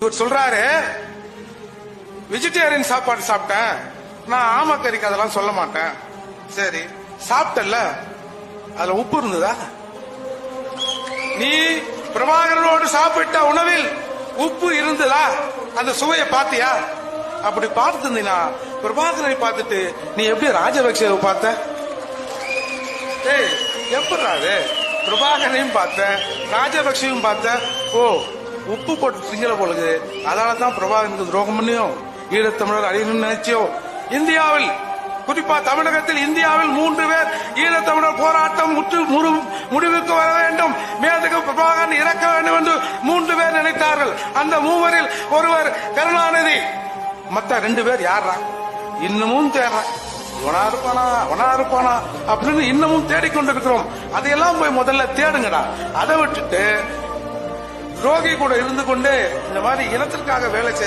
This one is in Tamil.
இவர் சொல்றாரு வெஜிடேரியன் சாப்பாடு சாப்பிட்டேன், நான் ஆமக்கறிக்கு அதெல்லாம் சொல்ல மாட்டேன். சரி, சாப்பிட்டல, அதுல உப்பு இருந்ததா? நீ பிரபாகரனோடு சாப்பிட்ட உணவில் உப்பு இருந்ததா? அந்த சுவையை பார்த்தியா? அப்படி பார்த்திருந்தீனா பிரபாகரனை பார்த்துட்டு நீ எப்படி ராஜபக்சேவை பார்த்த? எப்படாது பிரபாகரனையும் பார்த்த, ராஜபக்சேவும் பார்த்த. ஓ, உப்பு போட்டு திங்கல போலுது, அதனாலதான் பிரபாகரனுக்கு துரோகம் பண்ணியும் ஈழத்தமிழர் அழியணும்னு நினைச்சியோ? இந்தியாவில், குறிப்பா தமிழகத்தில் இந்தியாவில் 3 பேர் ஈழத்தமிழர் போராட்டம் முடிவுக்கு வர வேண்டும், மேதகு பிரபாகரன் இறக்க வேண்டும் என்று 3 பேர் நினைத்தார்கள். அந்த 3வரில் ஒருவர் கருணாநிதி. மத்த 2 பேர் யாரா? இன்னமும் தேடுறான். அவனா இருப்பானா அப்படின்னு இன்னமும் தேடிக்கொண்டிருக்கிறோம். அதையெல்லாம் போய் முதல்ல தேடுங்கடா. அதை விட்டுட்டு துரோகி கூட இருந்து கொண்டு இந்த மாதிரி இனத்திற்காக வேலை செய்ய